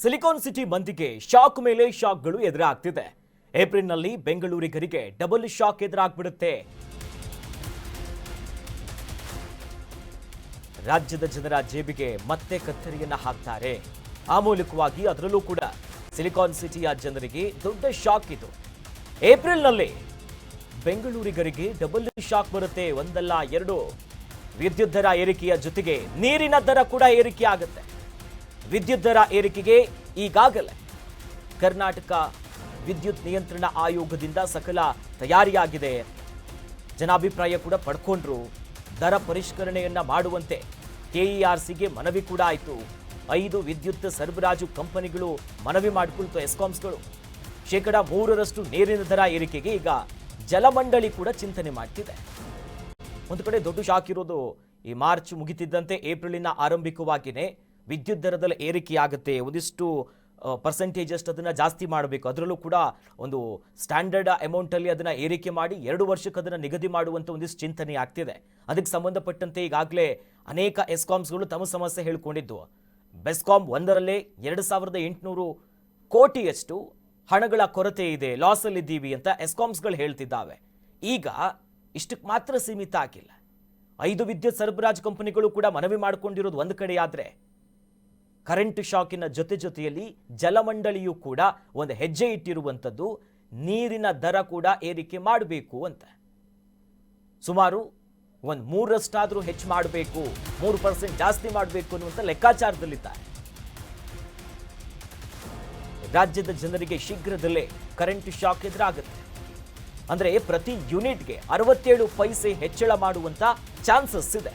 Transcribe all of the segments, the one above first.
Silicon city ಮಂದಿಗೆ shock ಮೇಲೆ ಶಾಕ್ಗಳು ಎದುರಾಗ್ತಿದೆ. ಏಪ್ರಿಲ್ನಲ್ಲಿ ಬೆಂಗಳೂರಿಗರಿಗೆ ಡಬಲ್ ಶಾಕ್ ಎದುರಾಗ್ಬಿಡುತ್ತೆ. ರಾಜ್ಯದ ಜನರ ಜೇಬಿಗೆ ಮತ್ತೆ ಕತ್ತರಿಯನ್ನ ಹಾಕ್ತಾರೆ. ಆ ಮೂಲಕವಾಗಿ ಅದರಲ್ಲೂ ಕೂಡ ಸಿಲಿಕಾನ್ ಸಿಟಿಯ ಜನರಿಗೆ ದೊಡ್ಡ ಶಾಕ್ ಇದು. ಏಪ್ರಿಲ್ನಲ್ಲಿ ಬೆಂಗಳೂರಿಗರಿಗೆ ಡಬಲ್ ಶಾಕ್ ಬರುತ್ತೆ. ಒಂದಲ್ಲ ಎರಡು. ವಿದ್ಯುತ್ ದರ ಏರಿಕೆಯ ಜೊತೆಗೆ ನೀರಿನ ದರ ಕೂಡ ಏರಿಕೆ ಆಗುತ್ತೆ. ವಿದ್ಯುತ್ ದರ ಏರಿಕೆಗೆ ಈಗಾಗಲೇ ಕರ್ನಾಟಕ ವಿದ್ಯುತ್ ನಿಯಂತ್ರಣ ಆಯೋಗದಿಂದ ಸಕಲ ತಯಾರಿಯಾಗಿದೆ. ಜನಾಭಿಪ್ರಾಯ ಕೂಡ ಪಡ್ಕೊಂಡ್ರು. ದರ ಪರಿಷ್ಕರಣೆಯನ್ನ ಮಾಡುವಂತೆ ಕೆಇಆರ್ಸಿಗೆ ಮನವಿ ಕೂಡ ಆಯಿತು. 5 ವಿದ್ಯುತ್ ಸರಬರಾಜು ಕಂಪನಿಗಳು ಮನವಿ ಮಾಡಿಕೊಳ್ತು. ಎಸ್ಕಾಮ್ಸ್ಗಳು 3% ನೀರಿನ ದರ ಏರಿಕೆಗೆ ಈಗ ಜಲಮಂಡಳಿ ಕೂಡ ಚಿಂತನೆ ಮಾಡ್ತಿದೆ. ಒಂದು ಕಡೆ ದೊಡ್ಡ ಶಾಕ್ ಇರೋದು ಈ ಮಾರ್ಚ್ ಮುಗಿತಿದ್ದಂತೆ ಏಪ್ರಿಲಿನ ಆರಂಭಿಕವಾಗಿಯೇ ವಿದ್ಯುತ್ ದರದಲ್ಲಿ ಏರಿಕೆಯಾಗುತ್ತೆ. ಒಂದಿಷ್ಟು ಪರ್ಸೆಂಟೇಜ್ ಅಷ್ಟು ಅದನ್ನು ಜಾಸ್ತಿ ಮಾಡಬೇಕು. ಅದರಲ್ಲೂ ಕೂಡ ಒಂದು ಸ್ಟ್ಯಾಂಡರ್ಡ್ ಅಮೌಂಟಲ್ಲಿ ಅದನ್ನು ಏರಿಕೆ ಮಾಡಿ 2 ವರ್ಷಕ್ಕೆ ಅದನ್ನು ನಿಗದಿ ಮಾಡುವಂಥ ಒಂದಿಷ್ಟು ಚಿಂತನೆ ಆಗ್ತಿದೆ. ಅದಕ್ಕೆ ಸಂಬಂಧಪಟ್ಟಂತೆ ಈಗಾಗಲೇ ಅನೇಕ ಎಸ್ಕಾಮ್ಸ್ಗಳು ತಮ್ಮ ಸಮಸ್ಯೆ ಹೇಳ್ಕೊಂಡಿದ್ದು. ಬೆಸ್ಕಾಂ ಒಂದರಲ್ಲೇ 2800 ಕೋಟಿಯಷ್ಟು ಹಣಗಳ ಕೊರತೆ ಇದೆ, ಲಾಸಲ್ಲಿದ್ದೀವಿ ಅಂತ ಎಸ್ಕಾಮ್ಸ್ಗಳು ಹೇಳ್ತಿದ್ದಾವೆ. ಈಗ ಇಷ್ಟಕ್ಕೆ ಮಾತ್ರ ಸೀಮಿತ ಆಗಿಲ್ಲ. 5 ವಿದ್ಯುತ್ ಸರಬರಾಜು ಕಂಪನಿಗಳು ಕೂಡ ಮನವಿ ಮಾಡಿಕೊಂಡಿರೋದು ಒಂದು ಕಡೆಯಾದರೆ, ಕರೆಂಟ್ ಶಾಕಿನ ಜೊತೆಯಲ್ಲಿ ಜಲಮಂಡಳಿಯೂ ಕೂಡ ಒಂದು ಹೆಜ್ಜೆ ಇಟ್ಟಿರುವಂಥದ್ದು ನೀರಿನ ದರ ಕೂಡ ಏರಿಕೆ ಮಾಡಬೇಕು ಅಂತ. ಸುಮಾರು 3% ಹೆಚ್ಚು ಮಾಡಬೇಕು, 3% ಜಾಸ್ತಿ ಮಾಡಬೇಕು ಅನ್ನುವಂಥ ಲೆಕ್ಕಾಚಾರದಲ್ಲಿದ್ದಾರೆ. ರಾಜ್ಯದ ಜನರಿಗೆ ಶೀಘ್ರದಲ್ಲೇ ಕರೆಂಟ್ ಶಾಕ್ ಎದುರಾಗುತ್ತೆ. ಅಂದರೆ ಪ್ರತಿ ಯೂನಿಟ್ಗೆ 67 ಪೈಸೆ ಹೆಚ್ಚಳ ಮಾಡುವಂಥ ಚಾನ್ಸಸ್ ಇದೆ.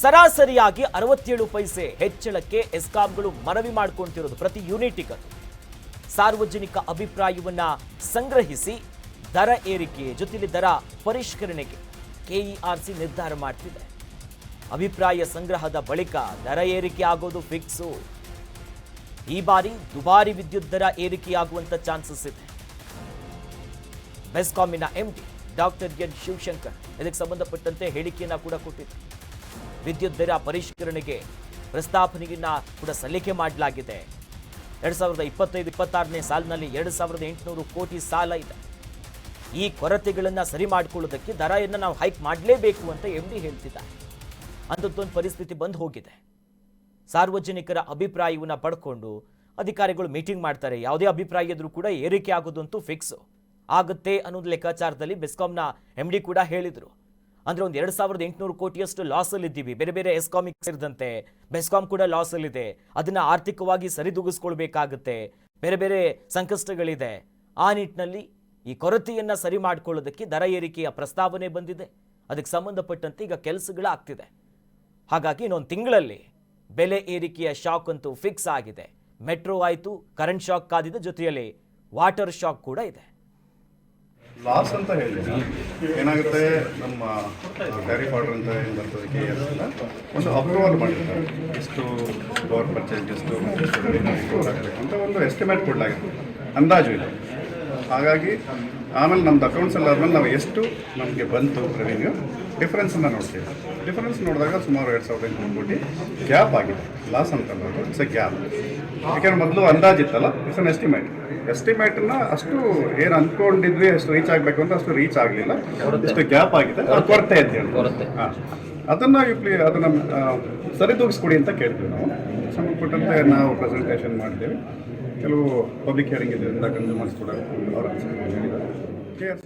ಸರಾಸರಿಯಾಗಿ 67 ಪೈಸೆ ಹೆಚ್ಚಳಕ್ಕೆ ಎಸ್ಕಾಂಗಳು ಮನವಿ ಮಾಡಿಕೊಳ್ತಿರೋದು ಪ್ರತಿ ಯೂನಿಟ್ಗೆ. ಸಾರ್ವಜನಿಕ ಅಭಿಪ್ರಾಯವನ್ನ ಸಂಗ್ರಹಿಸಿ ದರ ಏರಿಕೆ ಜೊತೆಲಿ ದರ ಪರಿಷ್ಕರಣೆಗೆ ಕೆಇಆರ್ಸಿ ನಿರ್ಧಾರ ಮಾಡ್ತಿದೆ. ಅಭಿಪ್ರಾಯ ಸಂಗ್ರಹದ ಬಳಿಕ ದರ ಏರಿಕೆ ಆಗೋದು ಫಿಕ್ಸು. ಈ ಬಾರಿ ದುಬಾರಿ ವಿದ್ಯುತ್ ದರ ಏರಿಕೆಯಾಗುವಂತ ಚಾನ್ಸಸ್ ಇದೆ. ಬೆಸ್ಕಾಮಿನ ಎಂಡಿ ಡಾಕ್ಟರ್ ಎನ್ ಶಿವಶಂಕರ್ ಇದಕ್ಕೆ ಸಂಬಂಧಪಟ್ಟಂತೆ ಹೇಳಿಕೆಯನ್ನ ಕೂಡ ಕೊಟ್ಟಿದ್ದಾರೆ. ವಿದ್ಯುತ್ ದರ ಪರಿಷ್ಕರಣೆಗೆ ಪ್ರಸ್ತಾವನೆಯನ್ನ ಕೂಡ ಸಲ್ಲಿಕೆ ಮಾಡಲಾಗಿದೆ. 2025-26ನೇ ಸಾಲಿನಲ್ಲಿ 2800 ಕೋಟಿ ಸಾಲ ಇದೆ. ಈ ಕೊರತೆಗಳನ್ನು ಸರಿ ಮಾಡಿಕೊಳ್ಳೋದಕ್ಕೆ ದರವನ್ನು ನಾವು ಹೈಕ್ ಮಾಡಲೇಬೇಕು ಅಂತ ಎಂಡಿ ಹೇಳ್ತಿದ್ದಾರೆ. ಅಂಥದ್ದೊಂದು ಪರಿಸ್ಥಿತಿ ಬಂದು ಹೋಗಿದೆ. ಸಾರ್ವಜನಿಕರ ಅಭಿಪ್ರಾಯವನ್ನು ಪಡ್ಕೊಂಡು ಅಧಿಕಾರಿಗಳು ಮೀಟಿಂಗ್ ಮಾಡ್ತಾರೆ. ಯಾವುದೇ ಅಭಿಪ್ರಾಯ ಇದ್ರೂ ಕೂಡ ಏರಿಕೆ ಆಗೋದಂತೂ ಫಿಕ್ಸ್ ಆಗುತ್ತೆ ಅನ್ನೋದು ಲೆಕ್ಕಾಚಾರದಲ್ಲಿ ಬೆಸ್ಕಾಂನ ಎಂಡಿ ಕೂಡ ಹೇಳಿದರು. ಅಂದರೆ ಒಂದು 2800 ಕೋಟಿಯಷ್ಟು ಲಾಸಲ್ಲಿದ್ದೀವಿ. ಬೇರೆ ಬೇರೆ ಎಸ್ಕಾಮಿಗೆ ಸೇರಿದಂತೆ ಬೆಸ್ಕಾಂ ಕೂಡ ಲಾಸಲ್ಲಿದೆ. ಅದನ್ನು ಆರ್ಥಿಕವಾಗಿ ಸರಿದೂಗಿಸ್ಕೊಳ್ಬೇಕಾಗುತ್ತೆ. ಬೇರೆ ಬೇರೆ ಸಂಕಷ್ಟಗಳಿದೆ. ಆ ನಿಟ್ಟಿನಲ್ಲಿ ಈ ಕೊರತೆಯನ್ನು ಸರಿ ಮಾಡಿಕೊಳ್ಳೋದಕ್ಕೆ ದರ ಏರಿಕೆಯ ಪ್ರಸ್ತಾವನೆ ಬಂದಿದೆ. ಅದಕ್ಕೆ ಸಂಬಂಧಪಟ್ಟಂತೆ ಈಗ ಕೆಲಸಗಳಾಗ್ತಿದೆ. ಹಾಗಾಗಿ ಇನ್ನೊಂದು ತಿಂಗಳಲ್ಲಿ ಬೆಲೆ ಏರಿಕೆಯ ಶಾಕ್ ಅಂತೂ ಫಿಕ್ಸ್ ಆಗಿದೆ. ಮೆಟ್ರೋ ಆಯಿತು, ಕರೆಂಟ್ ಶಾಕ್ ಕಾದಿದೆ, ಜೊತೆಯಲ್ಲಿ ವಾಟರ್ ಶಾಕ್ ಕೂಡ ಇದೆ. ಲಾಸ್ ಅಂತ ಹೇಳಿ ಏನಾಗುತ್ತೆ, ನಮ್ಮ ಟ್ಯಾರಿಫ್ ಆರ್ಡರ್ ಅಂತ ಏನು ಬರ್ತದೆ KERC ಒಂದು ಅಪ್ರೂವಲ್ ಮಾಡಿರ್ತಾರೆ. ಎಷ್ಟು ಪವರ್ ಪರ್ಚೇಸ್, ಎಷ್ಟು ಆಗಬೇಕು ಅಂತ ಒಂದು ಎಸ್ಟಿಮೇಟ್ ಕೊಡಲಾಗಿದೆ, ಅಂದಾಜು ಇದೆ. ಹಾಗಾಗಿ ಆಮೇಲೆ ನಮ್ಮದು ಅಕೌಂಟ್ಸಲ್ಲಿ ಆದಮೇಲೆ ನಾವು ಎಷ್ಟು ನಮಗೆ ಬಂತು ರೆವಿನ್ಯೂ ಡಿಫ್ರೆನ್ಸನ್ನು ನೋಡ್ತೀವಿ. ಡಿಫ್ರೆನ್ಸ್ ನೋಡಿದಾಗ ಸುಮಾರು 2800 ಕೋಟಿ ಗ್ಯಾಪ್ ಆಗಿದೆ. ಲಾಸ್ ಅಂತಲ್ಲ, ಇಟ್ಸ್ ಎ ಗ್ಯಾಪ್. ಯಾಕೆಂದ್ರೆ ಮೊದಲು ಅಂದಾಜಿತ್ತಲ್ಲ, ಇಟ್ಸ್ ಅನ್ ಎಸ್ಟಿಮೇಟನ್ನ ಅಷ್ಟು ಏನು ಅಂದ್ಕೊಂಡಿದ್ವಿ ಅಷ್ಟು ರೀಚ್ ಆಗಬೇಕು ಅಂತ ಅಷ್ಟು ರೀಚ್ ಆಗಲಿಲ್ಲ. ಇಷ್ಟು ಗ್ಯಾಪ್ ಆಗಿದೆ, ಅದು ಕೊರತೆ ಅಂತ ಹೇಳಿ ಅದನ್ನು ಸರಿದೂಗಿಸ್ಕೊಡಿ ಅಂತ ಕೇಳ್ತೀವಿ. ನಾವು ಸಂಬಂಧಪಟ್ಟಂತೆ ನಾವು ಪ್ರೆಸೆಂಟೇಷನ್ ಮಾಡ್ತೇವೆ. ಕೆಲವು ಪಬ್ಲಿಕ್ ಹಿಯರಿಂಗ್ ಇದರಿಂದ ಕನ್ಸ್ಯೂಮರ್ಸ್ ಕೂಡ ಅವರ ಹೇಳಿದ್ದಾರೆ. KERC